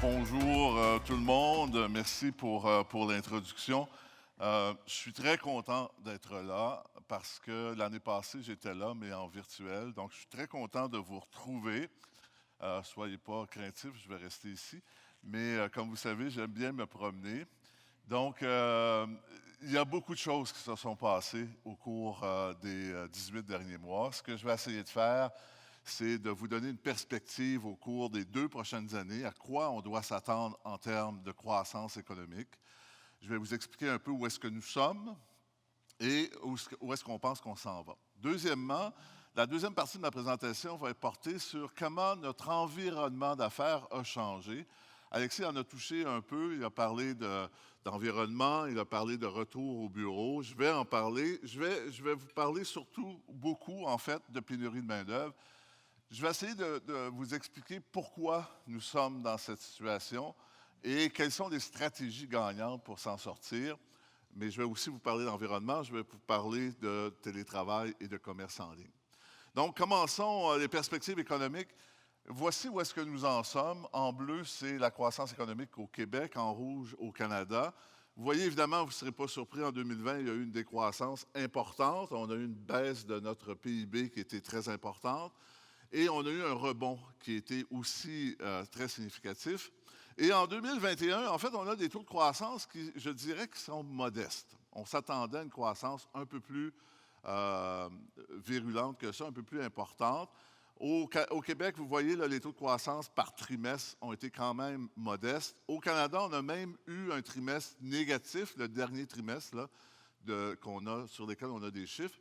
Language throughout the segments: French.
Bonjour tout le monde. Merci pour l'introduction. Je suis très content d'être là parce que l'année passée, j'étais là, mais en virtuel. Donc, je suis très content de vous retrouver. Soyez pas craintifs, je vais rester ici. Mais comme vous savez, j'aime bien me promener. Donc, il y a beaucoup de choses qui se sont passées au cours des 18 derniers mois. Ce que je vais essayer de faire, c'est de vous donner une perspective au cours des 2 prochaines années, à quoi on doit s'attendre en termes de croissance économique. Je vais vous expliquer un peu où est-ce que nous sommes et où est-ce qu'on pense qu'on s'en va. Deuxièmement, la deuxième partie de ma présentation va être portée sur comment notre environnement d'affaires a changé. Alexis en a touché un peu, il a parlé d'environnement, il a parlé de retour au bureau. Je vais en parler. Je vais vous parler surtout beaucoup, en fait, de pénurie de main-d'œuvre. Je vais essayer de vous expliquer pourquoi nous sommes dans cette situation et quelles sont les stratégies gagnantes pour s'en sortir. Mais je vais aussi vous parler d'environnement, je vais vous parler de télétravail et de commerce en ligne. Donc, commençons les perspectives économiques. Voici où est-ce que nous en sommes. En bleu, c'est la croissance économique au Québec, en rouge au Canada. Vous voyez, évidemment, vous ne serez pas surpris, en 2020, il y a eu une décroissance importante. On a eu une baisse de notre PIB qui était très importante. Et on a eu un rebond qui était aussi très significatif. Et en 2021, en fait, on a des taux de croissance qui, je dirais, qui sont modestes. On s'attendait à une croissance un peu plus virulente que ça, un peu plus importante. Au Québec, vous voyez, là, les taux de croissance par trimestre ont été quand même modestes. Au Canada, on a même eu un trimestre négatif, le dernier trimestre là, sur lequel on a des chiffres.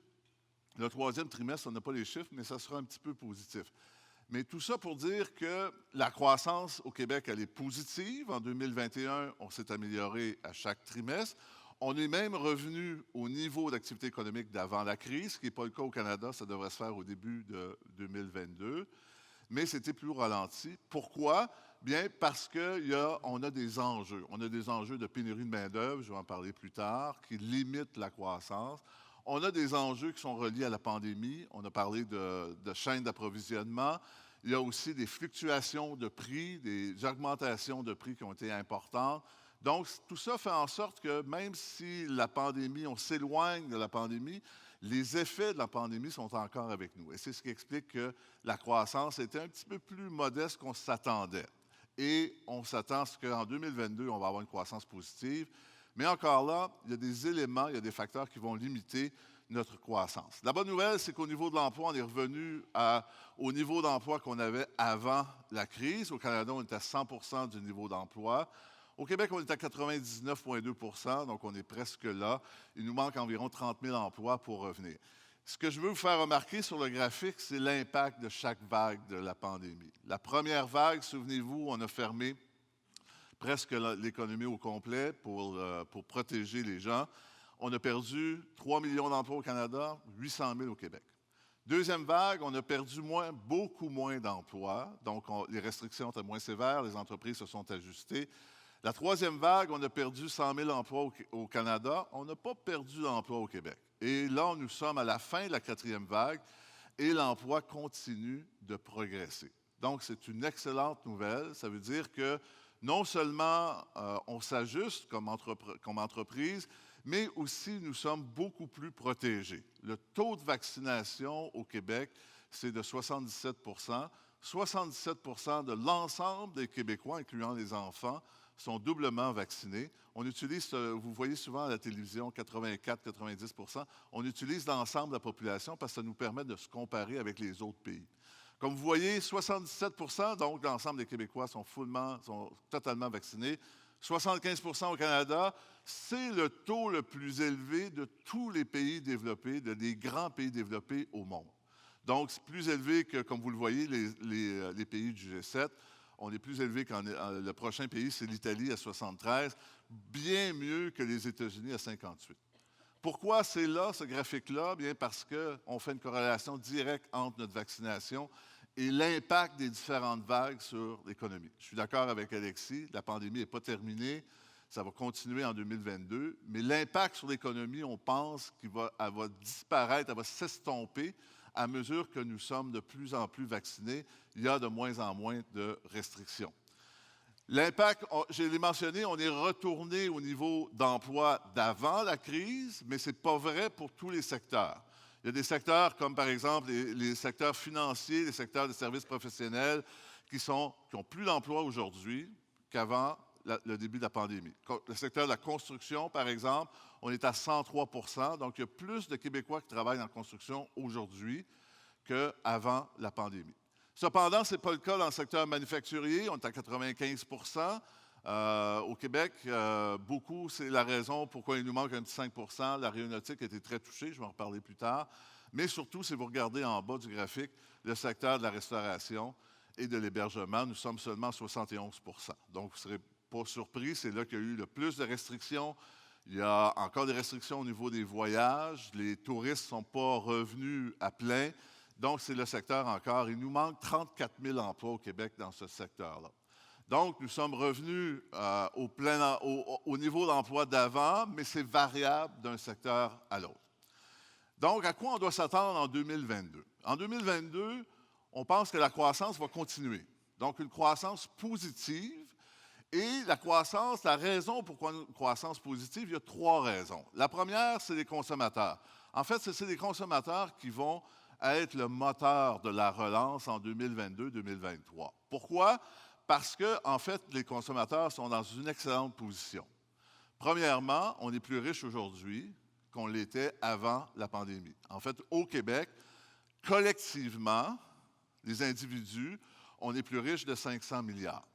Le troisième trimestre, on n'a pas les chiffres, mais ça sera un petit peu positif. Mais tout ça pour dire que la croissance au Québec, elle est positive. En 2021, on s'est amélioré à chaque trimestre. On est même revenu au niveau d'activité économique d'avant la crise, ce qui n'est pas le cas au Canada. Ça devrait se faire au début de 2022. Mais c'était plus ralenti. Pourquoi? Bien, parce qu'on a des enjeux. On a des enjeux de pénurie de main-d'œuvre, je vais en parler plus tard, qui limitent la croissance. On a des enjeux qui sont reliés à la pandémie. On a parlé de chaînes d'approvisionnement. Il y a aussi des fluctuations de prix, des augmentations de prix qui ont été importantes. Donc, tout ça fait en sorte que même si la pandémie, on s'éloigne de la pandémie, les effets de la pandémie sont encore avec nous. Et c'est ce qui explique que la croissance était un petit peu plus modeste qu'on s'attendait. Et on s'attend à ce qu'en 2022, on va avoir une croissance positive. Mais encore là, il y a des éléments, il y a des facteurs qui vont limiter notre croissance. La bonne nouvelle, c'est qu'au niveau de l'emploi, on est revenu au niveau d'emploi qu'on avait avant la crise. Au Canada, on est à 100 du niveau d'emploi. Au Québec, on est à 99,2 donc on est presque là. Il nous manque environ 30 000 emplois pour revenir. Ce que je veux vous faire remarquer sur le graphique, c'est l'impact de chaque vague de la pandémie. La première vague, souvenez-vous, on a fermé presque l'économie au complet pour protéger les gens. On a perdu 3 millions d'emplois au Canada, 800 000 au Québec. Deuxième vague, on a perdu beaucoup moins d'emplois, donc les restrictions étaient moins sévères, les entreprises se sont ajustées. La troisième vague, on a perdu 100 000 emplois au Canada, on n'a pas perdu d'emplois au Québec. Et là, nous sommes à la fin de la quatrième vague et l'emploi continue de progresser. Donc, c'est une excellente nouvelle. Ça veut dire que non seulement on s'ajuste comme entreprise, mais aussi nous sommes beaucoup plus protégés. Le taux de vaccination au Québec, c'est de 77 77 de l'ensemble des Québécois, incluant les enfants, sont doublement vaccinés. On utilise, vous voyez souvent à la télévision, 84-90 on utilise l'ensemble de la population parce que ça nous permet de se comparer avec les autres pays. Comme vous voyez, 77 donc l'ensemble des Québécois sont totalement vaccinés. 75 au Canada, c'est le taux le plus élevé de tous les pays développés, des grands pays développés au monde. Donc, c'est plus élevé que, comme vous le voyez, les pays du G7. On est plus élevé le prochain pays, c'est l'Italie à 73, bien mieux que les États-Unis à 58. Pourquoi c'est là, ce graphique-là? Bien parce qu'on fait une corrélation directe entre notre vaccination et l'impact des différentes vagues sur l'économie. Je suis d'accord avec Alexis, la pandémie n'est pas terminée, ça va continuer en 2022, mais l'impact sur l'économie, on pense qu'elle va disparaître, elle va s'estomper à mesure que nous sommes de plus en plus vaccinés. Il y a de moins en moins de restrictions. L'impact, je l'ai mentionné, on est retourné au niveau d'emploi d'avant la crise, mais ce n'est pas vrai pour tous les secteurs. Il y a des secteurs comme par exemple les secteurs financiers, les secteurs des services professionnels qui ont plus d'emplois aujourd'hui qu'avant le début de la pandémie. Le secteur de la construction, par exemple, on est à 103 %, donc il y a plus de Québécois qui travaillent en construction aujourd'hui qu'avant la pandémie. Cependant, ce n'est pas le cas dans le secteur manufacturier. On est à 95 au Québec. Beaucoup, c'est la raison pourquoi il nous manque un petit 5 %. L'aéronautique a été très touchée, je vais en reparler plus tard. Mais surtout, si vous regardez en bas du graphique, le secteur de la restauration et de l'hébergement, nous sommes seulement à 71 %. Donc, vous ne serez pas surpris, c'est là qu'il y a eu le plus de restrictions. Il y a encore des restrictions au niveau des voyages. Les touristes ne sont pas revenus à plein. Donc, c'est le secteur encore. Il nous manque 34 000 emplois au Québec dans ce secteur-là. Donc, nous sommes revenus au niveau d'emploi d'avant, mais c'est variable d'un secteur à l'autre. Donc, à quoi on doit s'attendre en 2022? En 2022, on pense que la croissance va continuer. Donc, une croissance positive. Et la croissance, la raison pourquoi une croissance positive, il y a 3 raisons. La première, c'est les consommateurs. En fait, c'est les consommateurs qui vont être le moteur de la relance en 2022-2023. Pourquoi? Parce que, en fait, les consommateurs sont dans une excellente position. Premièrement, on est plus riche aujourd'hui qu'on l'était avant la pandémie. En fait, au Québec, collectivement, les individus, on est plus riche de 500 milliards.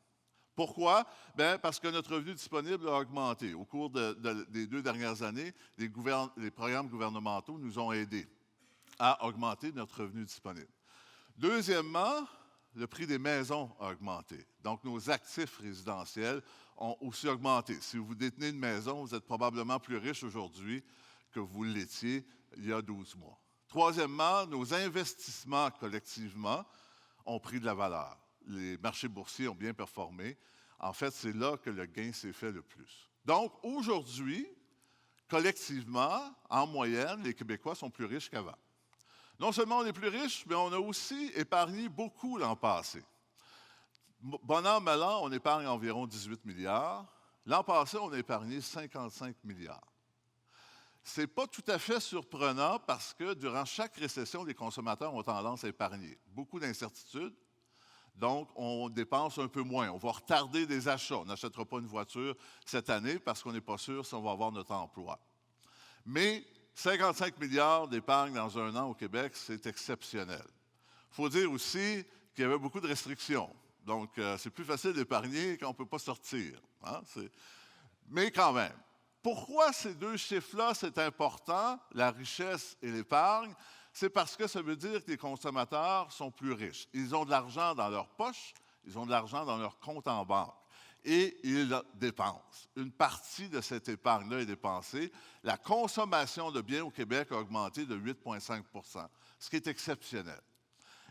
Pourquoi? Bien, parce que notre revenu disponible a augmenté. Au cours des 2 dernières années, les programmes gouvernementaux nous ont aidés à augmenter notre revenu disponible. Deuxièmement, le prix des maisons a augmenté. Donc, nos actifs résidentiels ont aussi augmenté. Si vous détenez une maison, vous êtes probablement plus riche aujourd'hui que vous l'étiez il y a 12 mois. Troisièmement, nos investissements collectivement ont pris de la valeur. Les marchés boursiers ont bien performé. En fait, c'est là que le gain s'est fait le plus. Donc, aujourd'hui, collectivement, en moyenne, les Québécois sont plus riches qu'avant. Non seulement on est plus riches, mais on a aussi épargné beaucoup l'an passé. Bon an, mal an, on épargne environ 18 milliards. L'an passé, on a épargné 55 milliards. Ce n'est pas tout à fait surprenant parce que durant chaque récession, les consommateurs ont tendance à épargner. Beaucoup d'incertitudes. Donc, on dépense un peu moins. On va retarder des achats. On n'achètera pas une voiture cette année parce qu'on n'est pas sûr si on va avoir notre emploi. Mais 55 milliards d'épargne dans un an au Québec, c'est exceptionnel. Il faut dire aussi qu'il y avait beaucoup de restrictions. Donc, c'est plus facile d'épargner quand on ne peut pas sortir. Hein? Mais quand même, pourquoi ces 2 chiffres-là, c'est important, la richesse et l'épargne? C'est parce que ça veut dire que les consommateurs sont plus riches. Ils ont de l'argent dans leur poche, ils ont de l'argent dans leur compte en banque et ils dépensent. Une partie de cette épargne-là est dépensée. La consommation de biens au Québec a augmenté de 8,5 %, ce qui est exceptionnel.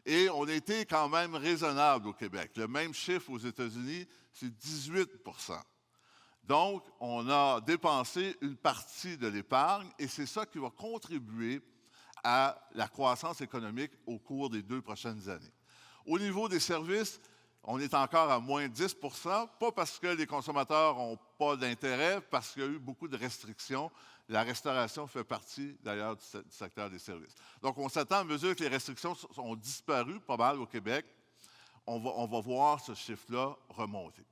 Et on a été quand même raisonnable au Québec. Le même chiffre aux États-Unis, c'est 18 %. Donc, on a dépensé une partie de l'épargne et c'est ça qui va contribuer à la croissance économique au cours des 2 prochaines années. Au niveau des services, on est encore à moins 10 %, pas parce que les consommateurs n'ont pas d'intérêt, parce qu'il y a eu beaucoup de restrictions. La restauration fait partie, d'ailleurs, du secteur des services. Donc, on s'attend, à mesure que les restrictions ont disparu, pas mal au Québec, on va voir ce chiffre-là remonter.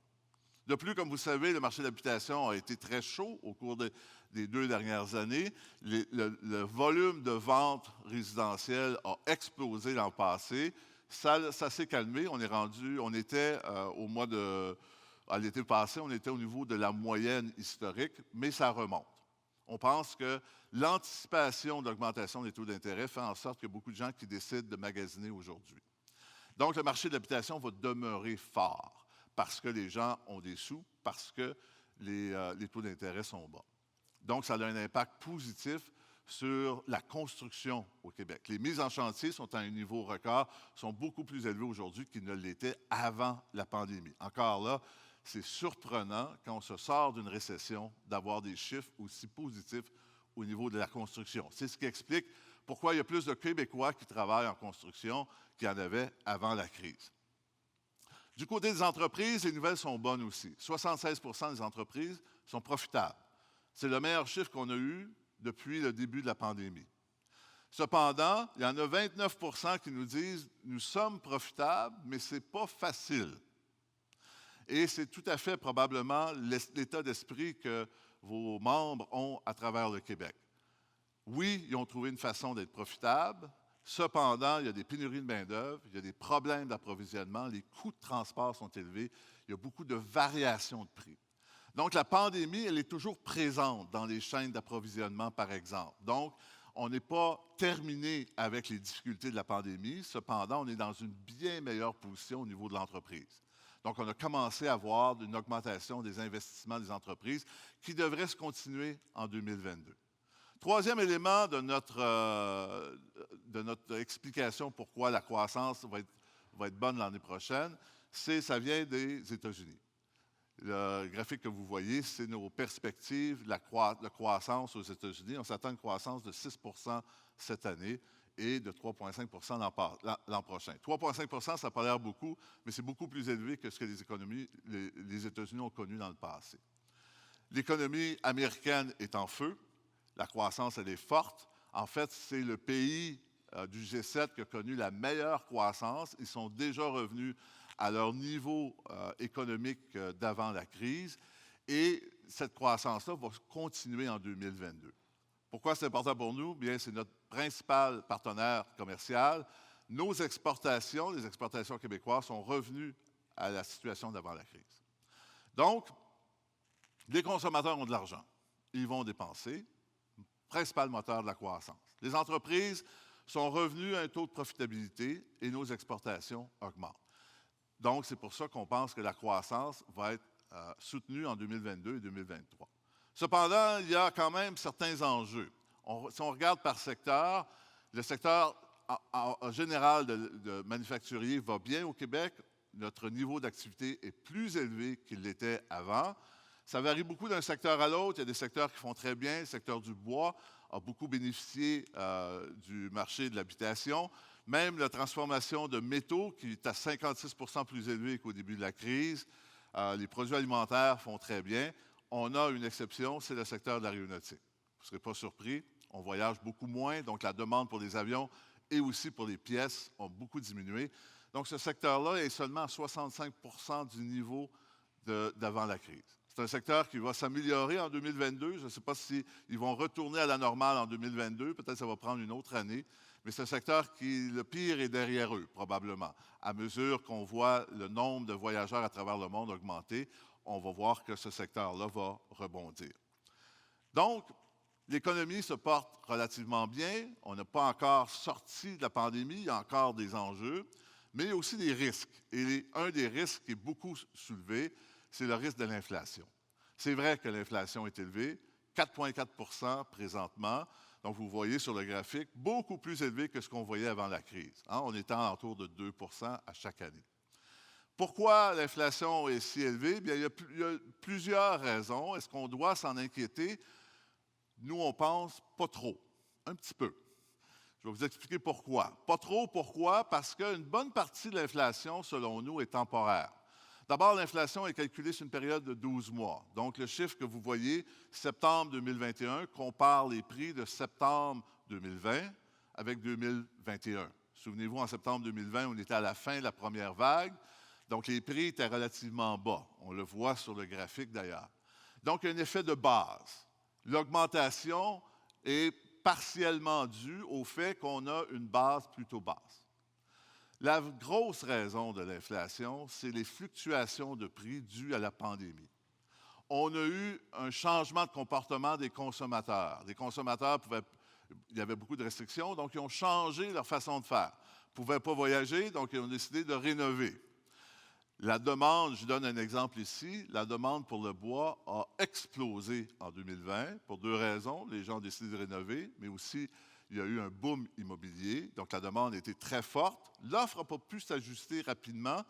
De plus, comme vous savez, le marché de l'habitation a été très chaud au cours des 2 dernières années. Le volume de ventes résidentielles a explosé l'an passé. Ça s'est calmé. On était à l'été passé, on était au niveau de la moyenne historique, mais ça remonte. On pense que l'anticipation d'augmentation des taux d'intérêt fait en sorte qu'il y a beaucoup de gens qui décident de magasiner aujourd'hui. Donc, le marché de l'habitation va demeurer fort parce que les gens ont des sous, parce que les taux d'intérêt sont bas. Donc, ça a un impact positif sur la construction au Québec. Les mises en chantier sont à un niveau record, sont beaucoup plus élevées aujourd'hui qu'ils ne l'étaient avant la pandémie. Encore là, c'est surprenant quand on se sort d'une récession d'avoir des chiffres aussi positifs au niveau de la construction. C'est ce qui explique pourquoi il y a plus de Québécois qui travaillent en construction qu'il y en avait avant la crise. Du côté des entreprises, les nouvelles sont bonnes aussi. 76 des entreprises sont profitables. C'est le meilleur chiffre qu'on a eu depuis le début de la pandémie. Cependant, il y en a 29 qui nous disent « Nous sommes profitables, mais ce n'est pas facile ». Et c'est tout à fait probablement l'état d'esprit que vos membres ont à travers le Québec. Oui, ils ont trouvé une façon d'être profitables. Cependant, il y a des pénuries de main-d'œuvre, il y a des problèmes d'approvisionnement, les coûts de transport sont élevés, il y a beaucoup de variations de prix. Donc, la pandémie, elle est toujours présente dans les chaînes d'approvisionnement, par exemple. Donc, on n'est pas terminé avec les difficultés de la pandémie. Cependant, on est dans une bien meilleure position au niveau de l'entreprise. Donc, on a commencé à voir une augmentation des investissements des entreprises qui devrait se continuer en 2022. Troisième élément de notre explication pourquoi la croissance va être bonne l'année prochaine, ça vient des États-Unis. Le graphique que vous voyez, c'est nos perspectives de croissance aux États-Unis. On s'attend à une croissance de 6 cette année et de 3,5 l'an prochain. 3,5 ça n'a pas l'air beaucoup, mais c'est beaucoup plus élevé que ce que les États-Unis ont connu dans le passé. L'économie américaine est en feu. La croissance, elle est forte. En fait, c'est le pays du G7 qui a connu la meilleure croissance. Ils sont déjà revenus à leur niveau économique d'avant la crise. Et cette croissance-là va continuer en 2022. Pourquoi c'est important pour nous? Bien, c'est notre principal partenaire commercial. Nos exportations, les exportations québécoises, sont revenues à la situation d'avant la crise. Donc, les consommateurs ont de l'argent. Ils vont dépenser. Principal moteur de la croissance. Les entreprises sont revenues à un taux de profitabilité et nos exportations augmentent. Donc, c'est pour ça qu'on pense que la croissance va être soutenue en 2022 et 2023. Cependant, il y a quand même certains enjeux. Si on regarde par secteur, le secteur en général de manufacturier va bien au Québec. Notre niveau d'activité est plus élevé qu'il l'était avant. Ça varie beaucoup d'un secteur à l'autre. Il y a des secteurs qui font très bien. Le secteur du bois a beaucoup bénéficié du marché de l'habitation. Même la transformation de métaux, qui est à 56 plus élevé qu'au début de la crise. Les produits alimentaires font très bien. On a une exception, c'est le secteur de l'aéronautique. Vous ne serez pas surpris, on voyage beaucoup moins, donc la demande pour les avions et aussi pour les pièces ont beaucoup diminué. Donc ce secteur-là est seulement à 65 du niveau d'avant la crise. C'est un secteur qui va s'améliorer en 2022. Je ne sais pas s'ils vont retourner à la normale en 2022. Peut-être que ça va prendre une autre année. Mais c'est un secteur qui, le pire est derrière eux, probablement. À mesure qu'on voit le nombre de voyageurs à travers le monde augmenter, on va voir que ce secteur-là va rebondir. Donc, l'économie se porte relativement bien. On n'a pas encore sorti de la pandémie. Il y a encore des enjeux. Mais il y a aussi des risques. Et un des risques qui est beaucoup soulevé, c'est le risque de l'inflation. C'est vrai que l'inflation est élevée, 4,4 présentement. Donc, vous voyez sur le graphique, beaucoup plus élevé que ce qu'on voyait avant la crise. On était en autour de 2 à chaque année. Pourquoi l'inflation est si élevée? Bien, il y a plusieurs raisons. Est-ce qu'on doit s'en inquiéter? Nous, on pense pas trop, un petit peu. Je vais vous expliquer pourquoi. Pas trop, pourquoi? Parce qu'une bonne partie de l'inflation, selon nous, est temporaire. D'abord, l'inflation est calculée sur une période de 12 mois. Donc, le chiffre que vous voyez, septembre 2021, compare les prix de septembre 2020 avec 2021. Souvenez-vous, en septembre 2020, on était à la fin de la première vague. Donc, les prix étaient relativement bas. On le voit sur le graphique d'ailleurs. Donc, il y a un effet de base. L'augmentation est partiellement due au fait qu'on a une base plutôt basse. La grosse raison de l'inflation, c'est les fluctuations de prix dues à la pandémie. On a eu un changement de comportement des consommateurs. Les consommateurs il y avait beaucoup de restrictions, donc ils ont changé leur façon de faire. Ils ne pouvaient pas voyager, donc ils ont décidé de rénover. La demande, je donne un exemple ici, la demande pour le bois a explosé en 2020 pour deux raisons. Les gens ont décidé de rénover, mais aussi il y a eu un boom immobilier, donc la demande était très forte. L'offre n'a pas pu s'ajuster rapidement,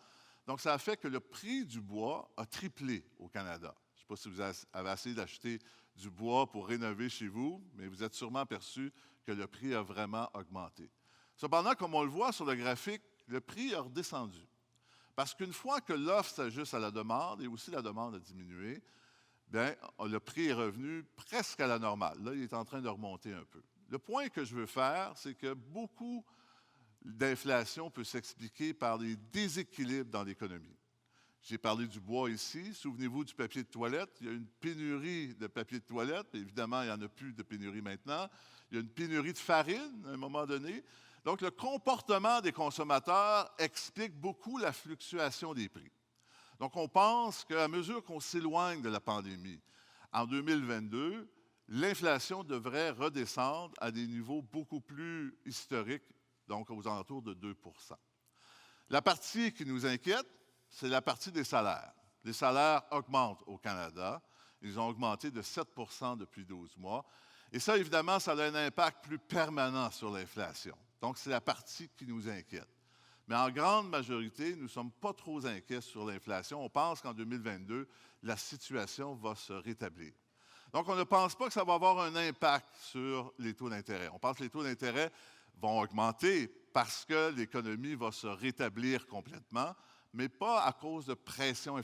donc ça a fait que le prix du bois a triplé au Canada. Je ne sais pas si vous avez essayé d'acheter du bois pour rénover chez vous, mais vous êtes sûrement aperçu que le prix a vraiment augmenté. Cependant, comme on le voit sur le graphique, le prix a redescendu. Parce qu'une fois que l'offre s'ajuste à la demande et aussi la demande a diminué, bien, le prix est revenu presque à la normale. Là, il est en train de remonter un peu. Le point que je veux faire, c'est que beaucoup d'inflation peut s'expliquer par des déséquilibres dans l'économie. J'ai parlé du bois ici. Souvenez-vous du papier de toilette. Il y a une pénurie de papier de toilette. Évidemment, il n'y en a plus de pénurie maintenant. Il y a une pénurie de farine à un moment donné. Donc, le comportement des consommateurs explique beaucoup la fluctuation des prix. Donc, on pense qu'à mesure qu'on s'éloigne de la pandémie, en 2022, l'inflation devrait redescendre à des niveaux beaucoup plus historiques, donc aux alentours de 2 %. La partie qui nous inquiète, c'est la partie des salaires. Les salaires augmentent au Canada. Ils ont augmenté de 7 % depuis 12 mois. Et ça, évidemment, ça a un impact plus permanent sur l'inflation. Donc, c'est la partie qui nous inquiète. Mais en grande majorité, nous ne sommes pas trop inquiets sur l'inflation. On pense qu'en 2022, la situation va se rétablir. Donc, on ne pense pas que ça va avoir un impact sur les taux d'intérêt. On pense que les taux d'intérêt vont augmenter parce que l'économie va se rétablir complètement, mais pas à cause de pression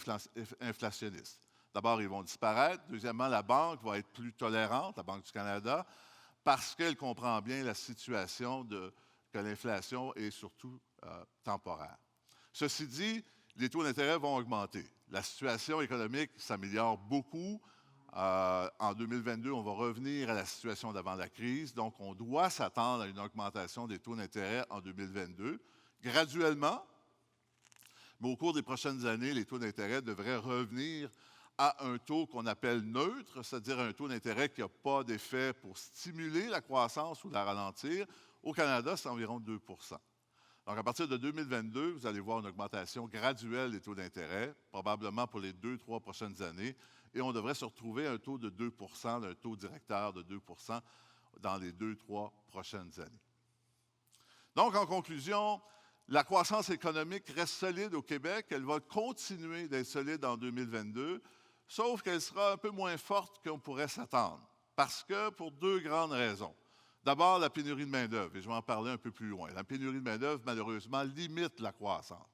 inflationniste. D'abord, ils vont disparaître. Deuxièmement, la banque va être plus tolérante, la Banque du Canada, parce qu'elle comprend bien la situation que l'inflation est surtout temporaire. Ceci dit, les taux d'intérêt vont augmenter. La situation économique s'améliore beaucoup. En 2022, on va revenir à la situation d'avant la crise. Donc, on doit s'attendre à une augmentation des taux d'intérêt en 2022, graduellement. Mais au cours des prochaines années, les taux d'intérêt devraient revenir à un taux qu'on appelle neutre, c'est-à-dire un taux d'intérêt qui n'a pas d'effet pour stimuler la croissance ou la ralentir. Au Canada, c'est environ 2 %. Donc, à partir de 2022, vous allez voir une augmentation graduelle des taux d'intérêt, probablement pour les 2-3 prochaines années, et on devrait se retrouver à un taux de 2 %, un taux directeur de 2 % dans les 2-3 prochaines années. Donc, en conclusion, la croissance économique reste solide au Québec. Elle va continuer d'être solide en 2022, sauf qu'elle sera un peu moins forte qu'on pourrait s'attendre, parce que pour deux grandes raisons. D'abord, la pénurie de main-d'œuvre, et je vais en parler un peu plus loin. La pénurie de main-d'œuvre, malheureusement, limite la croissance.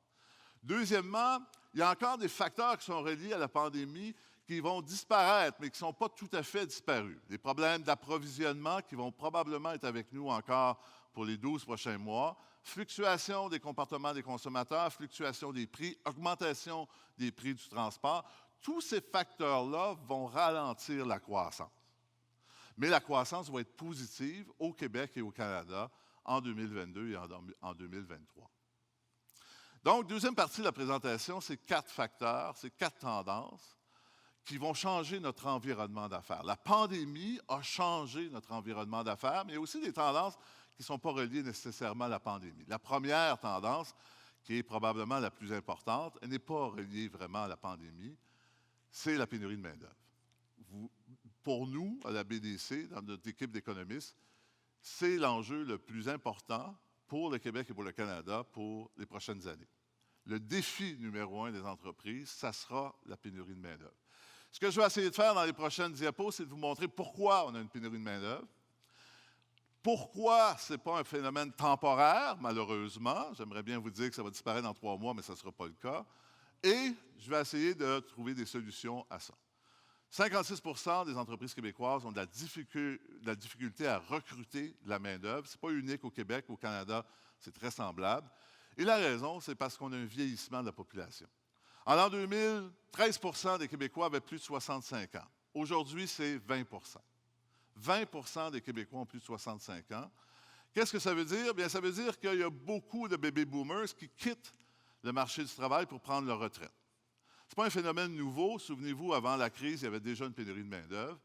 Deuxièmement, il y a encore des facteurs qui sont reliés à la pandémie qui vont disparaître, mais qui ne sont pas tout à fait disparus. Des problèmes d'approvisionnement qui vont probablement être avec nous encore pour les 12 prochains mois. Fluctuation des comportements des consommateurs, fluctuation des prix, augmentation des prix du transport. Tous ces facteurs-là vont ralentir la croissance. Mais la croissance va être positive au Québec et au Canada en 2022 et en 2023. Donc, deuxième partie de la présentation, c'est 4 facteurs, c'est 4 tendances qui vont changer notre environnement d'affaires. La pandémie a changé notre environnement d'affaires, mais il y a aussi des tendances qui ne sont pas reliées nécessairement à la pandémie. La première tendance, qui est probablement la plus importante, elle n'est pas reliée vraiment à la pandémie, c'est la pénurie de main-d'œuvre. Pour nous, à la BDC, dans notre équipe d'économistes, c'est l'enjeu le plus important pour le Québec et pour le Canada pour les prochaines années. Le défi numéro 1 des entreprises, ça sera la pénurie de main-d'œuvre. Ce que je vais essayer de faire dans les prochaines diapos, c'est de vous montrer pourquoi on a une pénurie de main-d'œuvre, pourquoi ce n'est pas un phénomène temporaire, malheureusement. J'aimerais bien vous dire que ça va disparaître dans 3 mois, mais ça ne sera pas le cas. Et je vais essayer de trouver des solutions à ça. 56 % des entreprises québécoises ont de la difficulté à recruter de la main-d'œuvre. Ce n'est pas unique au Québec, au Canada, c'est très semblable. Et la raison, c'est parce qu'on a un vieillissement de la population. En l'an 2000, 13 % des Québécois avaient plus de 65 ans. Aujourd'hui, c'est 20 %. 20 % des Québécois ont plus de 65 ans. Qu'est-ce que ça veut dire? Bien, ça veut dire qu'il y a beaucoup de baby boomers qui quittent le marché du travail pour prendre leur retraite. Ce n'est pas un phénomène nouveau. Souvenez-vous, avant la crise, il y avait déjà une pénurie de main-d'œuvre.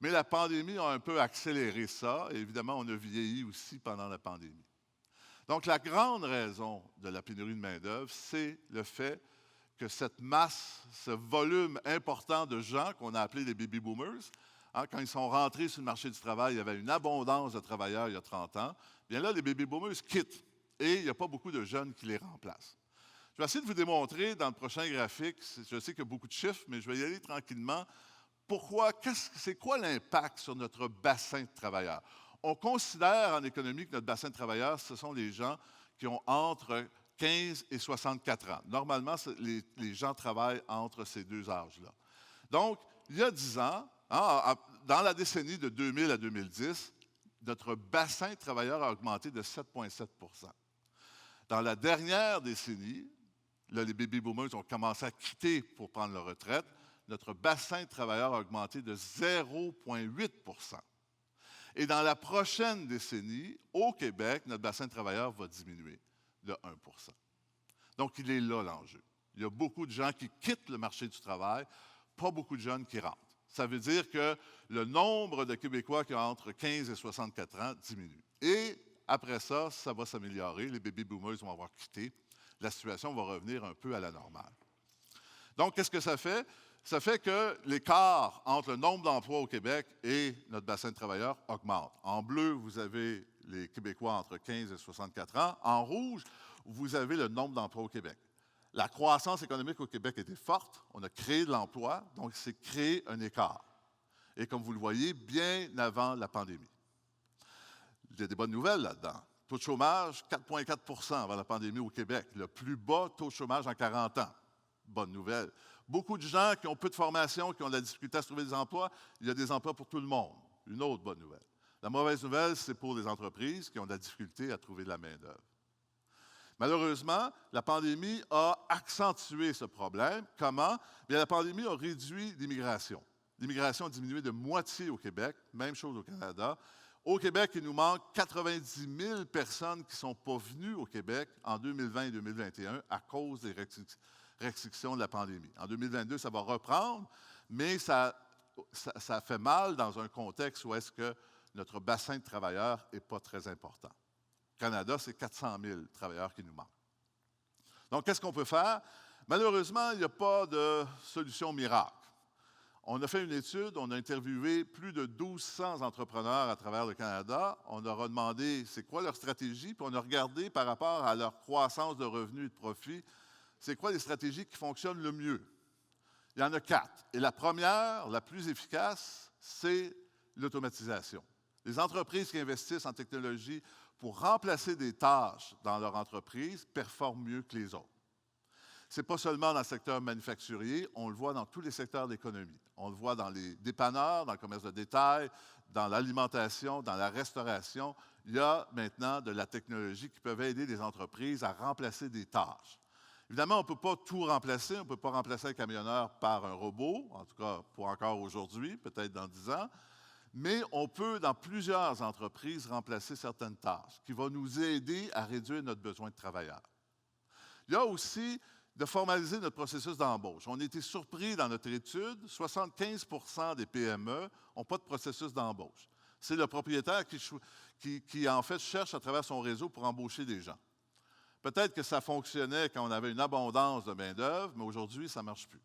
Mais la pandémie a un peu accéléré ça. Et évidemment, on a vieilli aussi pendant la pandémie. Donc, la grande raison de la pénurie de main-d'œuvre, c'est le fait que cette masse, ce volume important de gens qu'on a appelés les baby boomers, quand ils sont rentrés sur le marché du travail, il y avait une abondance de travailleurs il y a 30 ans. Bien là, les baby boomers quittent et il n'y a pas beaucoup de jeunes qui les remplacent. Je vais essayer de vous démontrer dans le prochain graphique, je sais qu'il y a beaucoup de chiffres, mais je vais y aller tranquillement. C'est quoi l'impact sur notre bassin de travailleurs? On considère en économie que notre bassin de travailleurs, ce sont les gens qui ont entre 15 et 64 ans. Normalement, les gens travaillent entre ces deux âges-là. Donc, il y a 10 ans, dans la décennie de 2000 à 2010, notre bassin de travailleurs a augmenté de 7,7 %. Dans la dernière décennie, là, les baby boomers ont commencé à quitter pour prendre leur retraite. Notre bassin de travailleurs a augmenté de 0,8 %. Et dans la prochaine décennie, au Québec, notre bassin de travailleurs va diminuer de 1 %. Donc, il est là l'enjeu. Il y a beaucoup de gens qui quittent le marché du travail, pas beaucoup de jeunes qui rentrent. Ça veut dire que le nombre de Québécois qui ont entre 15 et 64 ans diminue. Et après ça, ça va s'améliorer. Les baby boomers vont avoir quitté. La situation va revenir un peu à la normale. Donc, qu'est-ce que ça fait? Ça fait que l'écart entre le nombre d'emplois au Québec et notre bassin de travailleurs augmente. En bleu, vous avez les Québécois entre 15 et 64 ans. En rouge, vous avez le nombre d'emplois au Québec. La croissance économique au Québec était forte. On a créé de l'emploi, donc c'est créé un écart. Et comme vous le voyez, bien avant la pandémie. Il y a des bonnes nouvelles là-dedans. Taux de chômage, 4,4 % avant la pandémie au Québec. Le plus bas taux de chômage en 40 ans. Bonne nouvelle. Beaucoup de gens qui ont peu de formation, qui ont de la difficulté à se trouver des emplois, il y a des emplois pour tout le monde. Une autre bonne nouvelle. La mauvaise nouvelle, c'est pour les entreprises qui ont de la difficulté à trouver de la main-d'œuvre. Malheureusement, la pandémie a accentué ce problème. Comment? Bien, la pandémie a réduit l'immigration. L'immigration a diminué de moitié au Québec, même chose au Canada. Au Québec, il nous manque 90 000 personnes qui ne sont pas venues au Québec en 2020 et 2021 à cause des restrictions de la pandémie. En 2022, ça va reprendre, mais ça fait mal dans un contexte où est-ce que notre bassin de travailleurs n'est pas très important. Au Canada, c'est 400 000 travailleurs qui nous manquent. Donc, qu'est-ce qu'on peut faire? Malheureusement, il n'y a pas de solution miracle. On a fait une étude, on a interviewé plus de 1200 entrepreneurs à travers le Canada. On leur a demandé c'est quoi leur stratégie, puis on a regardé par rapport à leur croissance de revenus et de profits, c'est quoi les stratégies qui fonctionnent le mieux. Il y en a 4. Et la première, la plus efficace, c'est l'automatisation. Les entreprises qui investissent en technologie pour remplacer des tâches dans leur entreprise performent mieux que les autres. Ce n'est pas seulement dans le secteur manufacturier, on le voit dans tous les secteurs d'économie. On le voit dans les dépanneurs, dans le commerce de détail, dans l'alimentation, dans la restauration. Il y a maintenant de la technologie qui peut aider les entreprises à remplacer des tâches. Évidemment, on ne peut pas tout remplacer. On ne peut pas remplacer un camionneur par un robot, en tout cas pour encore aujourd'hui, peut-être dans 10 ans. Mais on peut, dans plusieurs entreprises, remplacer certaines tâches qui vont nous aider à réduire notre besoin de travailleurs. Il y a aussi de formaliser notre processus d'embauche. On a été surpris dans notre étude, 75 % des PME n'ont pas de processus d'embauche. C'est le propriétaire qui, en fait, cherche à travers son réseau pour embaucher des gens. Peut-être que ça fonctionnait quand on avait une abondance de main-d'œuvre, mais aujourd'hui, ça ne marche plus.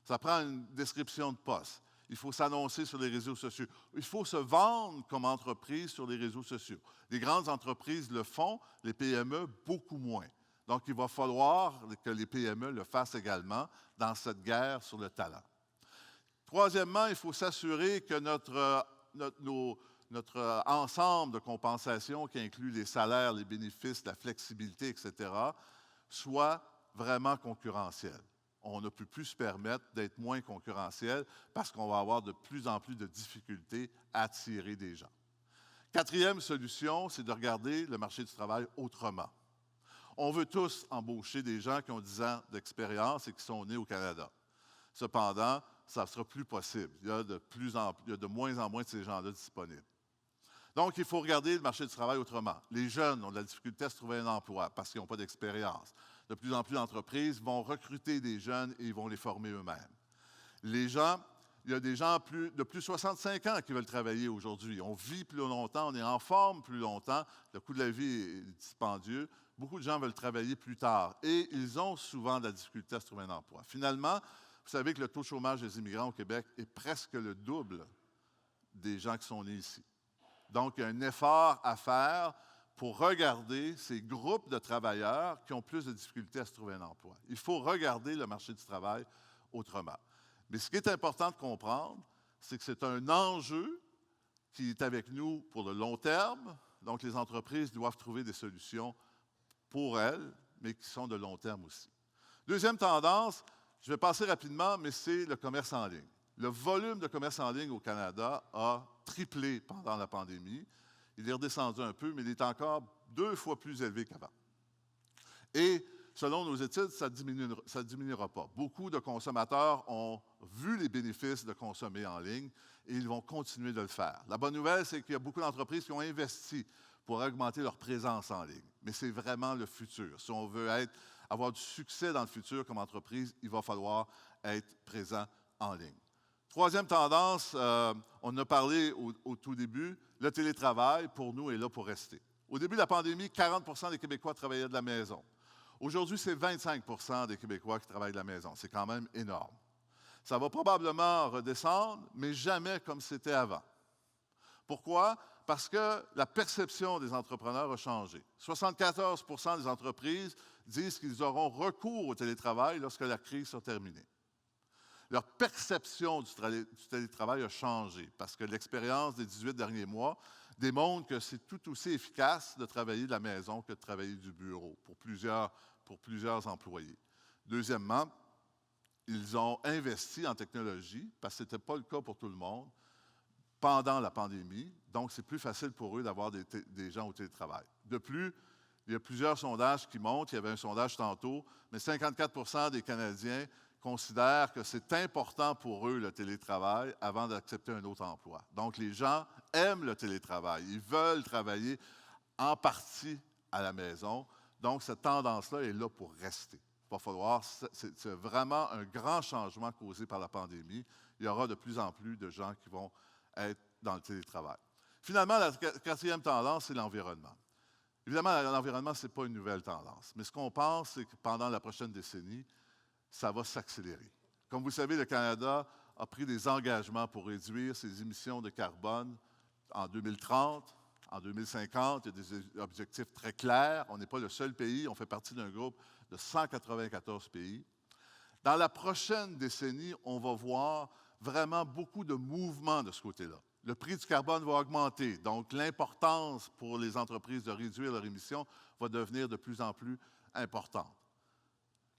Ça prend une description de poste. Il faut s'annoncer sur les réseaux sociaux. Il faut se vendre comme entreprise sur les réseaux sociaux. Les grandes entreprises le font, les PME, beaucoup moins. Donc, il va falloir que les PME le fassent également dans cette guerre sur le talent. Troisièmement, il faut s'assurer que notre ensemble de compensation, qui inclut les salaires, les bénéfices, la flexibilité, etc., soit vraiment concurrentiel. On ne peut plus se permettre d'être moins concurrentiel parce qu'on va avoir de plus en plus de difficultés à attirer des gens. Quatrième solution, c'est de regarder le marché du travail autrement. On veut tous embaucher des gens qui ont 10 ans d'expérience et qui sont nés au Canada. Cependant, ça ne sera plus possible. Il y a de moins en moins de ces gens-là disponibles. Donc, il faut regarder le marché du travail autrement. Les jeunes ont de la difficulté à se trouver un emploi parce qu'ils n'ont pas d'expérience. De plus en plus d'entreprises vont recruter des jeunes et ils vont les former eux-mêmes. Il y a des gens de plus de 65 ans qui veulent travailler aujourd'hui. On vit plus longtemps, on est en forme plus longtemps, le coût de la vie est dispendieux. Beaucoup de gens veulent travailler plus tard et ils ont souvent de la difficulté à se trouver un emploi. Finalement, vous savez que le taux de chômage des immigrants au Québec est presque le double des gens qui sont nés ici. Donc, il y a un effort à faire pour regarder ces groupes de travailleurs qui ont plus de difficultés à se trouver un emploi. Il faut regarder le marché du travail autrement. Mais ce qui est important de comprendre, c'est que c'est un enjeu qui est avec nous pour le long terme. Donc, les entreprises doivent trouver des solutions pour elles, mais qui sont de long terme aussi. Deuxième tendance, je vais passer rapidement, mais c'est le commerce en ligne. Le volume de commerce en ligne au Canada a triplé pendant la pandémie. Il est redescendu un peu, mais il est encore 2 fois plus élevé qu'avant. Et selon nos études, ça ne diminuera pas. Beaucoup de consommateurs ont vu les bénéfices de consommer en ligne et ils vont continuer de le faire. La bonne nouvelle, c'est qu'il y a beaucoup d'entreprises qui ont investi pour augmenter leur présence en ligne. Mais c'est vraiment le futur. Si on veut avoir du succès dans le futur comme entreprise, il va falloir être présent en ligne. Troisième tendance, on en a parlé au tout début, le télétravail, pour nous, est là pour rester. Au début de la pandémie, 40 des Québécois travaillaient de la maison. Aujourd'hui, c'est 25 des Québécois qui travaillent de la maison. C'est quand même énorme. Ça va probablement redescendre, mais jamais comme c'était avant. Pourquoi? Parce que la perception des entrepreneurs a changé. 74 des entreprises disent qu'ils auront recours au télétravail lorsque la crise sera terminée. Leur perception du télétravail a changé parce que l'expérience des 18 derniers mois démontre que c'est tout aussi efficace de travailler de la maison que de travailler du bureau pour plusieurs employés. Deuxièmement, ils ont investi en technologie parce que ce n'était pas le cas pour tout le monde pendant la pandémie. Donc, c'est plus facile pour eux d'avoir des gens au télétravail. De plus, il y a plusieurs sondages qui montrent, il y avait un sondage tantôt, mais 54 des Canadiens considèrent que c'est important pour eux le télétravail avant d'accepter un autre emploi. Donc, les gens aiment le télétravail. Ils veulent travailler en partie à la maison. Donc, cette tendance-là est là pour rester. Il va falloir, c'est vraiment un grand changement causé par la pandémie. Il y aura de plus en plus de gens qui vont être dans le télétravail. Finalement, la quatrième tendance, c'est l'environnement. Évidemment, l'environnement, ce n'est pas une nouvelle tendance. Mais ce qu'on pense, c'est que pendant la prochaine décennie, ça va s'accélérer. Comme vous le savez, le Canada a pris des engagements pour réduire ses émissions de carbone en 2030, en 2050. Il y a des objectifs très clairs. On n'est pas le seul pays. On fait partie d'un groupe de 194 pays. Dans la prochaine décennie, on va voir vraiment beaucoup de mouvements de ce côté-là. Le prix du carbone va augmenter. Donc, l'importance pour les entreprises de réduire leurs émissions va devenir de plus en plus importante.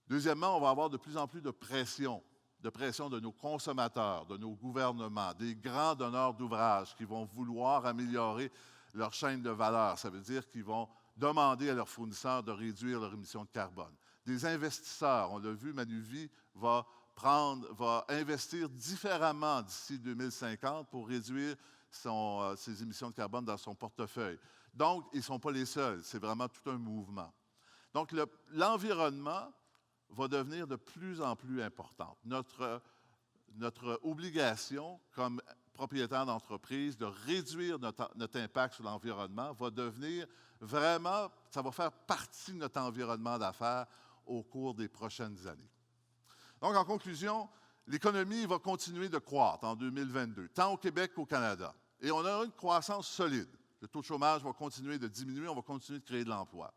Deuxièmement, on va avoir de plus en plus de pression de nos consommateurs, de nos gouvernements, des grands donneurs d'ouvrages qui vont vouloir améliorer leur chaîne de valeur. Ça veut dire qu'ils vont demander à leurs fournisseurs de réduire leurs émissions de carbone. Des investisseurs, on l'a vu, Manuvie va investir différemment d'ici 2050 pour réduire ses émissions de carbone dans son portefeuille. Donc, ils ne sont pas les seuls, c'est vraiment tout un mouvement. Donc, l'environnement va devenir de plus en plus importante. Notre obligation comme propriétaire d'entreprise de réduire notre impact sur l'environnement va devenir vraiment, ça va faire partie de notre environnement d'affaires au cours des prochaines années. Donc, en conclusion, l'économie va continuer de croître en 2022, tant au Québec qu'au Canada. Et on aura une croissance solide. Le taux de chômage va continuer de diminuer, on va continuer de créer de l'emploi.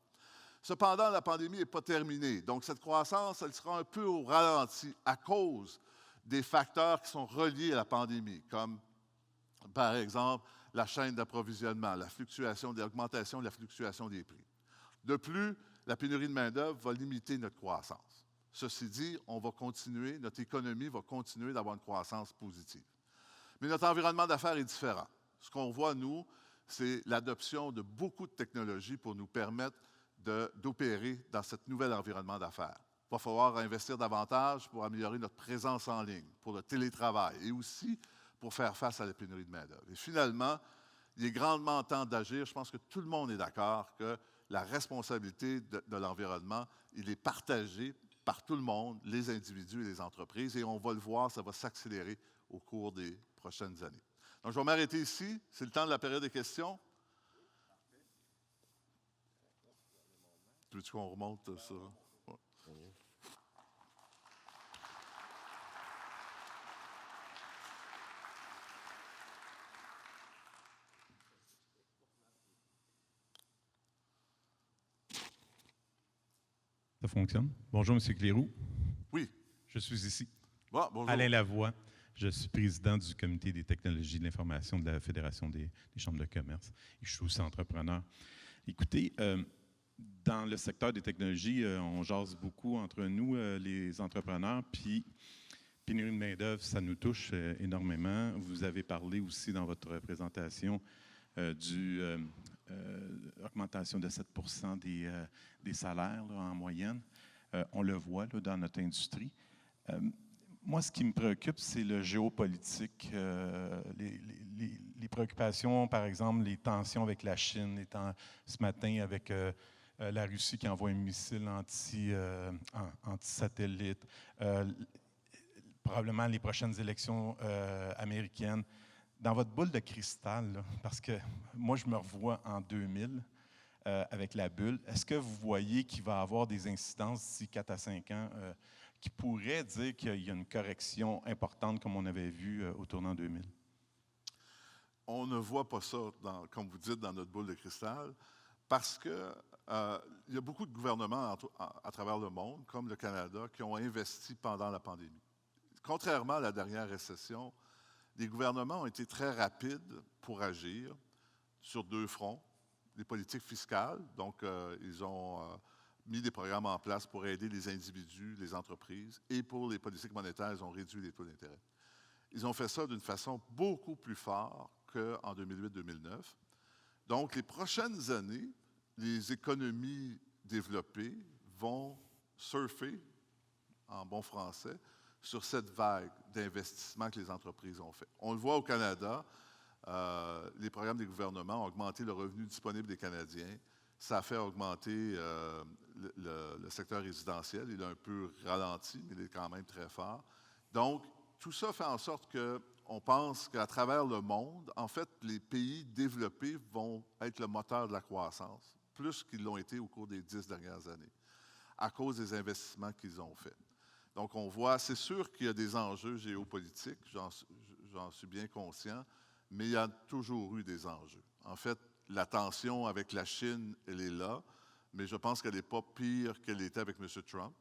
Cependant, la pandémie n'est pas terminée. Donc, cette croissance, elle sera un peu au ralenti à cause des facteurs qui sont reliés à la pandémie, comme, par exemple, la chaîne d'approvisionnement, l'augmentation de la fluctuation des prix. De plus, la pénurie de main-d'œuvre va limiter notre croissance. Ceci dit, notre économie va continuer d'avoir une croissance positive. Mais notre environnement d'affaires est différent. Ce qu'on voit, nous, c'est l'adoption de beaucoup de technologies pour nous permettre d'opérer dans ce nouvel environnement d'affaires. Il va falloir investir davantage pour améliorer notre présence en ligne, pour le télétravail et aussi pour faire face à la pénurie de main-d'œuvre. Et finalement, il est grandement temps d'agir. Je pense que tout le monde est d'accord que la responsabilité de l'environnement, il est partagé par tout le monde, les individus et les entreprises, et on va le voir, ça va s'accélérer au cours des prochaines années. Donc, je vais m'arrêter ici. C'est le temps de la période des questions. Veux-tu qu'on remonte ça? Ouais. Ça fonctionne. Bonjour, M. Clérou. Oui. Je suis ici. Bon, bonjour. Alain Lavoie. Je suis président du Comité des technologies de l'information de la Fédération des chambres de commerce. Et je suis aussi entrepreneur. Écoutez, Dans le secteur des technologies, on jase beaucoup entre nous, les entrepreneurs, puis pénurie de main-d'œuvre, ça nous touche énormément. Vous avez parlé aussi dans votre présentation de l'augmentation de 7 des salaires là, en moyenne. On le voit là, dans notre industrie. Moi, ce qui me préoccupe, c'est le géopolitique. Les préoccupations, par exemple, les tensions avec la Chine, ce matin avec la Russie qui envoie un missile anti-satellite, probablement les prochaines élections américaines. Dans votre boule de cristal, là, parce que moi, je me revois en 2000 avec la bulle, est-ce que vous voyez qu'il va y avoir des incidences d'ici 4 à 5 ans qui pourraient dire qu'il y a une correction importante comme on avait vu au tournant 2000? On ne voit pas ça, comme vous dites, dans notre boule de cristal, parce que il y a beaucoup de gouvernements à travers le monde, comme le Canada, qui ont investi pendant la pandémie. Contrairement à la dernière récession, les gouvernements ont été très rapides pour agir sur 2 fronts. Les politiques fiscales, donc ils ont mis des programmes en place pour aider les individus, les entreprises, et pour les politiques monétaires, ils ont réduit les taux d'intérêt. Ils ont fait ça d'une façon beaucoup plus forte qu'en 2008-2009. Donc, les prochaines années, les économies développées vont surfer, en bon français, sur cette vague d'investissement que les entreprises ont fait. On le voit au Canada, les programmes des gouvernements ont augmenté le revenu disponible des Canadiens. Ça a fait augmenter le secteur résidentiel. Il a un peu ralenti, mais il est quand même très fort. Donc, tout ça fait en sorte qu'on pense qu'à travers le monde, en fait, les pays développés vont être le moteur de la croissance, plus qu'ils l'ont été au cours des 10 dernières années, à cause des investissements qu'ils ont faits. Donc, on voit, c'est sûr qu'il y a des enjeux géopolitiques, j'en suis bien conscient, mais il y a toujours eu des enjeux. En fait, la tension avec la Chine, elle est là, mais je pense qu'elle n'est pas pire qu'elle était avec M. Trump.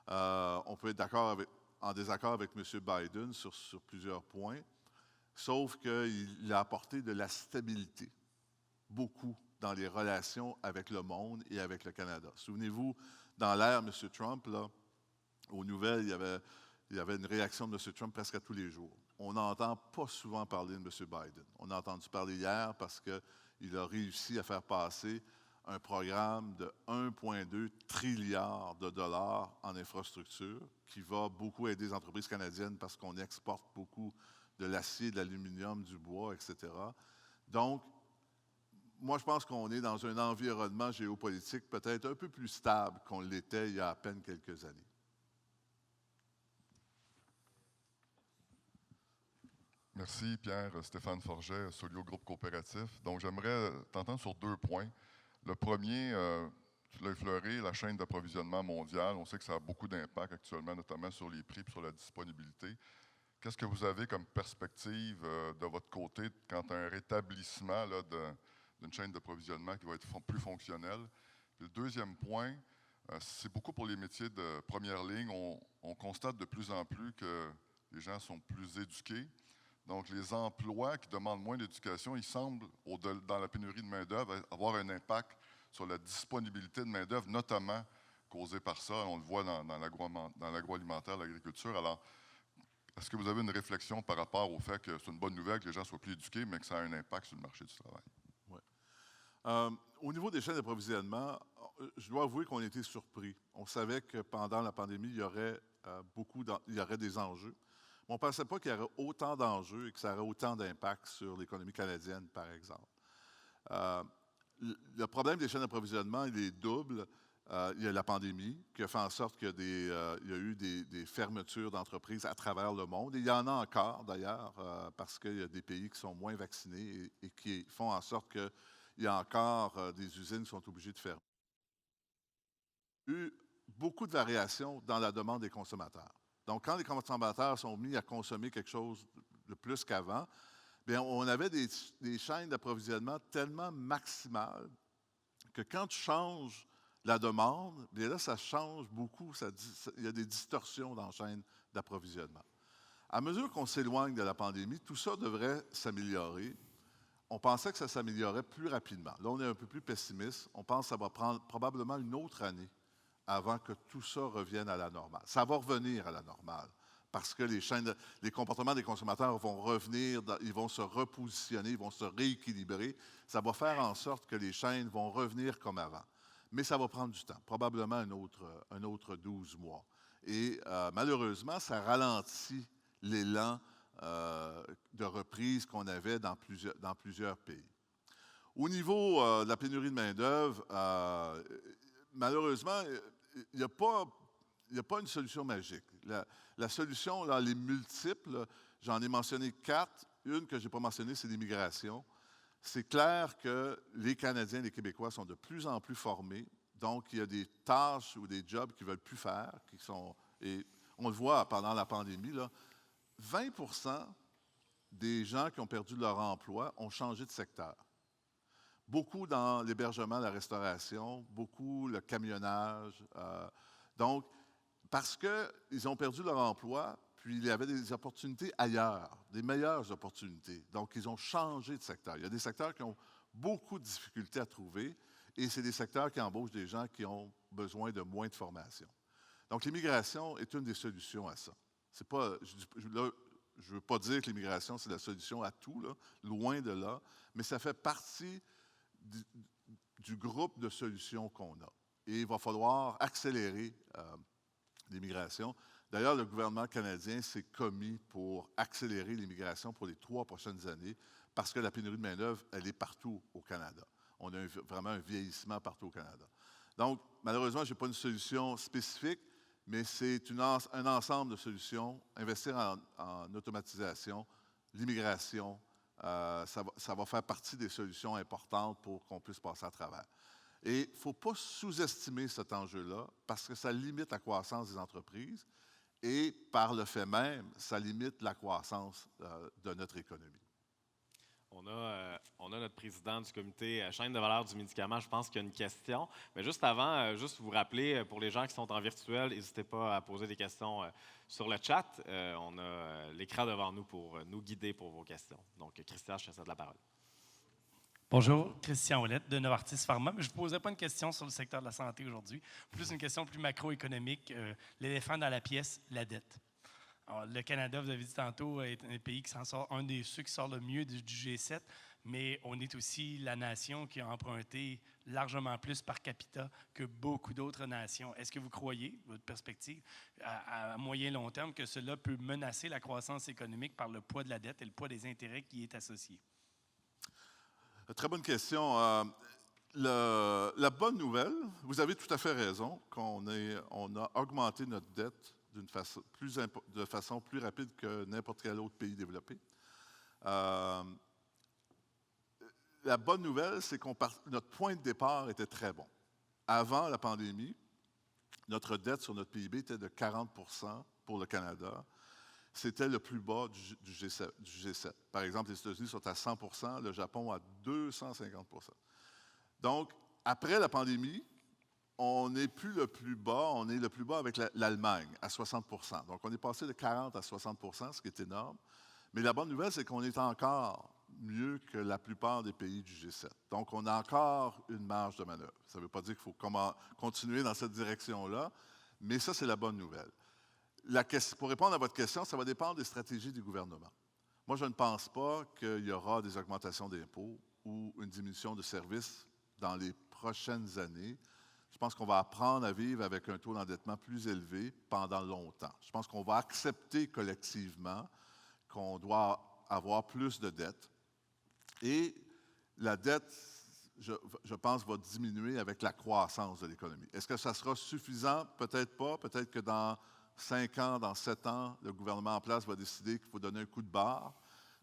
On peut être en désaccord avec M. Biden sur plusieurs points, sauf qu'il a apporté de la stabilité, beaucoup, dans les relations avec le monde et avec le Canada. Souvenez-vous, dans l'ère M. Trump, là, aux nouvelles, il y avait une réaction de M. Trump presque à tous les jours. On n'entend pas souvent parler de M. Biden. On a entendu parler hier parce qu'il a réussi à faire passer un programme de 1,2 trilliard de dollars en infrastructure qui va beaucoup aider les entreprises canadiennes parce qu'on exporte beaucoup de l'acier, de l'aluminium, du bois, etc. Donc, moi, je pense qu'on est dans un environnement géopolitique peut-être un peu plus stable qu'on l'était il y a à peine quelques années. Merci, Pierre. Stéphane Forget, Solio Groupe Coopératif. Donc, j'aimerais t'entendre sur 2 points. Le premier, tu l'as effleuré, la chaîne d'approvisionnement mondiale. On sait que ça a beaucoup d'impact actuellement, notamment sur les prix et sur la disponibilité. Qu'est-ce que vous avez comme perspective de votre côté quant à un rétablissement là, d'une chaîne d'approvisionnement qui va être plus fonctionnelle? Puis le deuxième point, c'est beaucoup pour les métiers de première ligne. On constate de plus en plus que les gens sont plus éduqués. Donc, les emplois qui demandent moins d'éducation, ils semblent, dans la pénurie de main-d'œuvre, avoir un impact sur la disponibilité de main-d'œuvre, notamment causée par ça. On le voit dans l'agroalimentaire, l'agriculture. Alors, est-ce que vous avez une réflexion par rapport au fait que c'est une bonne nouvelle que les gens soient plus éduqués, mais que ça a un impact sur le marché du travail? Oui. Au niveau des chaînes d'approvisionnement, je dois avouer qu'on a été surpris. On savait que pendant la pandémie, il y aurait des enjeux. On ne pensait pas qu'il y aurait autant d'enjeux et que ça aurait autant d'impact sur l'économie canadienne, par exemple. Le problème des chaînes d'approvisionnement, il est double. Il y a la pandémie qui a fait en sorte qu'il y a eu des fermetures d'entreprises à travers le monde. Et il y en a encore, d'ailleurs, parce qu'il y a des pays qui sont moins vaccinés et qui font en sorte qu'il y a encore des usines qui sont obligées de fermer. Il y a eu beaucoup de variations dans la demande des consommateurs. Donc, quand les consommateurs sont mis à consommer quelque chose de plus qu'avant, bien, on avait des chaînes d'approvisionnement tellement maximales que quand tu changes la demande, bien là, ça change beaucoup. Il y a des distorsions dans la chaîne d'approvisionnement. À mesure qu'on s'éloigne de la pandémie, tout ça devrait s'améliorer. on pensait que ça s'améliorait plus rapidement. Là, on est un peu plus pessimiste. On pense que ça va prendre probablement une autre année avant que tout ça revienne à la normale. Ça va revenir à la normale parce que les comportements des consommateurs vont revenir, ils vont se repositionner, ils vont se rééquilibrer. Ça va faire en sorte que les chaînes vont revenir comme avant. Mais ça va prendre du temps, probablement un autre 12 mois. Et malheureusement, ça ralentit l'élan de reprise qu'on avait dans plusieurs pays. Au niveau de la pénurie de main-d'œuvre, malheureusement, il n'y a pas une solution magique. La solution, là, elle est multiple. J'en ai mentionné 4. Une que je n'ai pas mentionnée, c'est l'immigration. C'est clair que les Canadiens et les Québécois sont de plus en plus formés. Donc, il y a des tâches ou des jobs qu'ils ne veulent plus faire. Et on le voit pendant la pandémie, là, 20% des gens qui ont perdu leur emploi ont changé de secteur. Beaucoup dans l'hébergement, la restauration, beaucoup le camionnage. Donc, parce qu'ils ont perdu leur emploi, puis il y avait des opportunités ailleurs, des meilleures opportunités. Donc, ils ont changé de secteur. Il y a des secteurs qui ont beaucoup de difficultés à trouver, et c'est des secteurs qui embauchent des gens qui ont besoin de moins de formation. Donc, l'immigration est une des solutions à ça. C'est pas, je ne veux pas dire que l'immigration, c'est la solution à tout, là, loin de là, mais ça fait partie du groupe de solutions qu'on a. Et il va falloir accélérer l'immigration. D'ailleurs, le gouvernement canadien s'est commis pour accélérer l'immigration pour les 3 prochaines années parce que la pénurie de main-d'œuvre, elle est partout au Canada. On a vraiment un vieillissement partout au Canada. Donc, malheureusement, je n'ai pas une solution spécifique, mais c'est un ensemble de solutions. Investir en automatisation, l'immigration, ça va faire partie des solutions importantes pour qu'on puisse passer à travers. Et il ne faut pas sous-estimer cet enjeu-là parce que ça limite la croissance des entreprises et par le fait même, ça limite la croissance de notre économie. On a notre président du comité chaîne de valeur du médicament. Je pense qu'il y a une question. Mais juste avant, juste vous rappeler, pour les gens qui sont en virtuel, n'hésitez pas à poser des questions sur le chat. On a l'écran devant nous pour nous guider pour vos questions. Donc, Christian, je te cède la parole. Bonjour, Christian Ouellette de Novartis Pharma. Je ne vous posais pas une question sur le secteur de la santé aujourd'hui, plus une question plus macroéconomique. L'éléphant dans la pièce, la dette. Alors, le Canada, vous avez dit tantôt, est un pays qui s'en sort, un des ceux qui sort le mieux du G7, mais on est aussi la nation qui a emprunté largement plus par capita que beaucoup d'autres nations. Est-ce que vous croyez, votre perspective, à moyen et long terme, que cela peut menacer la croissance économique par le poids de la dette et le poids des intérêts qui y est associé? Très bonne question. La bonne nouvelle, vous avez tout à fait raison, on a augmenté notre dette de façon plus rapide que n'importe quel autre pays développé. La bonne nouvelle, c'est que notre point de départ était très bon. Avant la pandémie, notre dette sur notre PIB était de 40% pour le Canada. C'était le plus bas du G7. Par exemple, les États-Unis sont à 100%, le Japon à 250%. Donc, après la pandémie, on n'est plus le plus bas, on est le plus bas avec l'Allemagne, à 60%. Donc, on est passé de 40 à 60%, ce qui est énorme. Mais la bonne nouvelle, c'est qu'on est encore mieux que la plupart des pays du G7. Donc, on a encore une marge de manœuvre. Ça ne veut pas dire qu'il faut continuer dans cette direction-là, mais ça, c'est la bonne nouvelle. Pour répondre à votre question, ça va dépendre des stratégies du gouvernement. Moi, je ne pense pas qu'il y aura des augmentations d'impôts ou une diminution de services dans les prochaines années. Je pense qu'on va apprendre à vivre avec un taux d'endettement plus élevé pendant longtemps. Je pense qu'on va accepter collectivement qu'on doit avoir plus de dettes. Et la dette, je pense, va diminuer avec la croissance de l'économie. Est-ce que ça sera suffisant? Peut-être pas. Peut-être que dans 5 ans, dans 7 ans, le gouvernement en place va décider qu'il faut donner un coup de barre.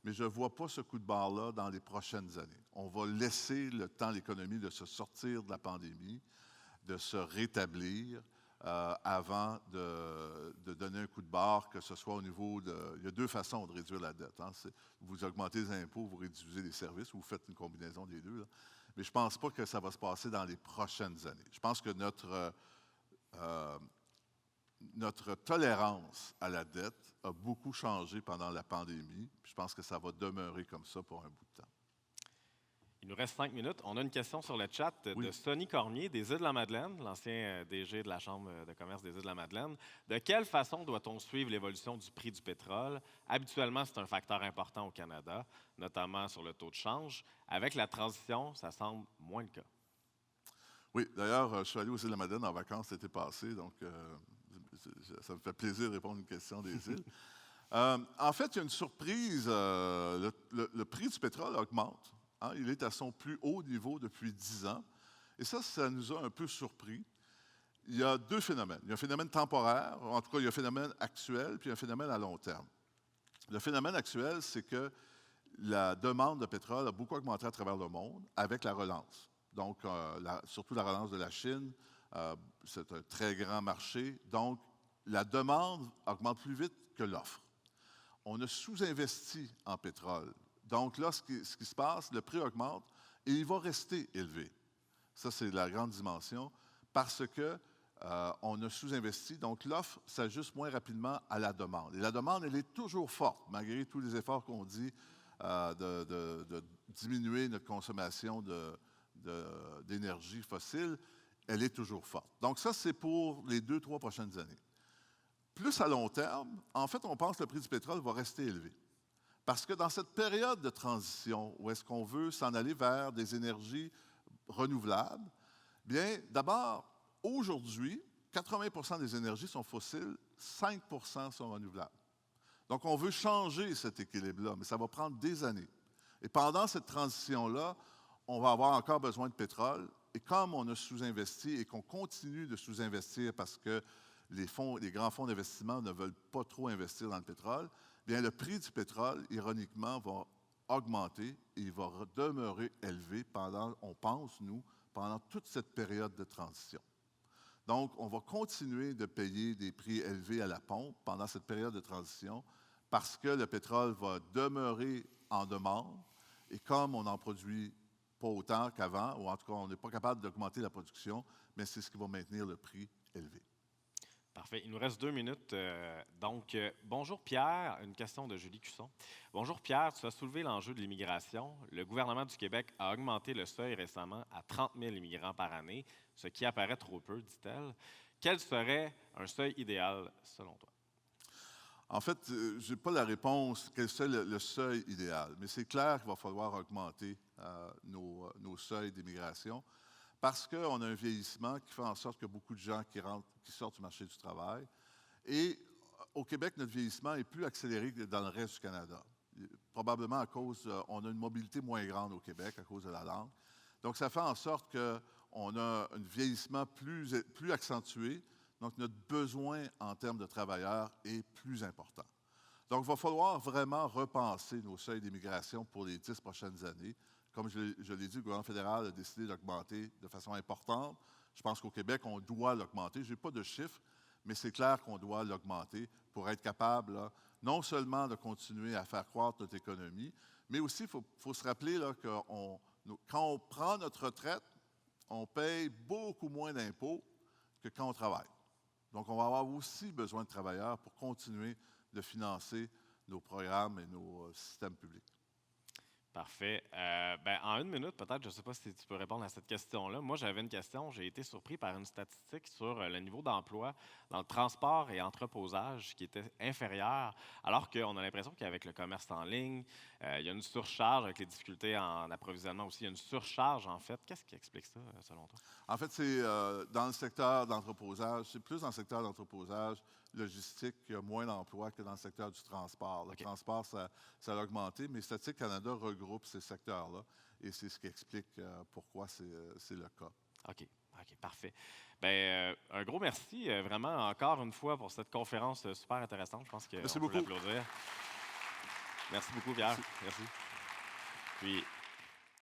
Mais je ne vois pas ce coup de barre-là dans les prochaines années. On va laisser le temps à l'économie de se sortir de la pandémie, de se rétablir avant de donner un coup de barre, que ce soit au niveau de... Il y a 2 façons de réduire la dette. Hein. Vous augmentez les impôts, vous réduisez les services, ou vous faites une combinaison des deux. Là. Mais je ne pense pas que ça va se passer dans les prochaines années. Je pense que notre tolérance à la dette a beaucoup changé pendant la pandémie. Je pense que ça va demeurer comme ça pour un bout de temps. Il nous reste 5 minutes. On a une question sur le chat Oui. de Sonny Cormier des Îles-de-la-Madeleine, l'ancien DG de la Chambre de commerce des Îles-de-la-Madeleine. De quelle façon doit-on suivre l'évolution du prix du pétrole? Habituellement, c'est un facteur important au Canada, notamment sur le taux de change. Avec la transition, ça semble moins le cas. Oui, d'ailleurs, je suis allé aux Îles-de-la-Madeleine en vacances l'été passé, donc ça me fait plaisir de répondre à une question des îles. En fait, il y a une surprise. Le prix du pétrole augmente. Hein, il est à son plus haut niveau depuis 10 ans. Et ça nous a un peu surpris. Il y a deux phénomènes. Il y a un phénomène temporaire, en tout cas, il y a un phénomène actuel, puis un phénomène à long terme. Le phénomène actuel, c'est que la demande de pétrole a beaucoup augmenté à travers le monde avec la relance. Donc, surtout la relance de la Chine, c'est un très grand marché. Donc, la demande augmente plus vite que l'offre. On a sous-investi en pétrole. Donc là, ce qui se passe, le prix augmente et il va rester élevé. Ça, c'est la grande dimension parce qu'on a sous-investi. Donc l'offre s'ajuste moins rapidement à la demande. Et la demande, elle est toujours forte, malgré tous les efforts qu'on dit de diminuer notre consommation d'énergie fossile. Elle est toujours forte. Donc ça, c'est pour les 2-3 prochaines années. Plus à long terme, en fait, on pense que le prix du pétrole va rester élevé. Parce que dans cette période de transition, où est-ce qu'on veut s'en aller vers des énergies renouvelables, bien, d'abord, aujourd'hui, 80 des énergies sont fossiles, 5 sont renouvelables. Donc, on veut changer cet équilibre-là, mais ça va prendre des années. Et pendant cette transition-là, on va avoir encore besoin de pétrole. Et comme on a sous-investi et qu'on continue de sous-investir parce que les grands fonds d'investissement ne veulent pas trop investir dans le pétrole, bien, le prix du pétrole, ironiquement, va augmenter et il va demeurer élevé pendant, on pense, nous, pendant toute cette période de transition. Donc, on va continuer de payer des prix élevés à la pompe pendant cette période de transition parce que le pétrole va demeurer en demande et comme on n'en produit pas autant qu'avant, ou en tout cas, on n'est pas capable d'augmenter la production, mais c'est ce qui va maintenir le prix élevé. Parfait. Il nous reste 2 minutes. Bonjour Pierre, une question de Julie Cusson. Bonjour Pierre, tu as soulevé l'enjeu de l'immigration. Le gouvernement du Québec a augmenté le seuil récemment à 30 000 immigrants par année, ce qui apparaît trop peu, dit-elle. Quel serait un seuil idéal selon toi? En fait, je n'ai pas la réponse, quel serait le seuil idéal, mais c'est clair qu'il va falloir augmenter nos seuils d'immigration parce qu'on a un vieillissement qui fait en sorte qu'il y a beaucoup de gens qui sortent du marché du travail. Et au Québec, notre vieillissement est plus accéléré que dans le reste du Canada. Probablement à cause, on a une mobilité moins grande au Québec à cause de la langue. Donc, ça fait en sorte qu'on a un vieillissement plus accentué. Donc, notre besoin en termes de travailleurs est plus important. Donc, il va falloir vraiment repenser nos seuils d'immigration pour les 10 prochaines années. Comme je l'ai dit, le gouvernement fédéral a décidé d'augmenter de façon importante. Je pense qu'au Québec, on doit l'augmenter. Je n'ai pas de chiffres, mais c'est clair qu'on doit l'augmenter pour être capable, là, non seulement de continuer à faire croître notre économie, mais aussi, il faut se rappeler là, que quand on prend notre retraite, on paye beaucoup moins d'impôts que quand on travaille. Donc, on va avoir aussi besoin de travailleurs pour continuer de financer nos programmes et nos systèmes publics. Parfait. En 1 minute, peut-être, je ne sais pas si tu peux répondre à cette question-là. Moi, j'avais une question. J'ai été surpris par une statistique sur le niveau d'emploi dans le transport et entreposage qui était inférieur, alors qu'on a l'impression qu'avec le commerce en ligne, il y a une surcharge, avec les difficultés en approvisionnement aussi, il y a une surcharge, en fait. Qu'est-ce qui explique ça, selon toi? En fait, c'est dans le secteur d'entreposage, c'est plus dans le secteur d'entreposage logistique qu'il y a moins d'emplois que dans le secteur du transport. Le transport, ça a augmenté, mais Statistique Canada regroupe ces secteurs-là et c'est ce qui explique pourquoi c'est le cas. OK, parfait. Un gros merci, vraiment, encore une fois, pour cette conférence super intéressante. Je pense qu'on peut l'applaudir. Merci beaucoup, Pierre. Merci. Puis,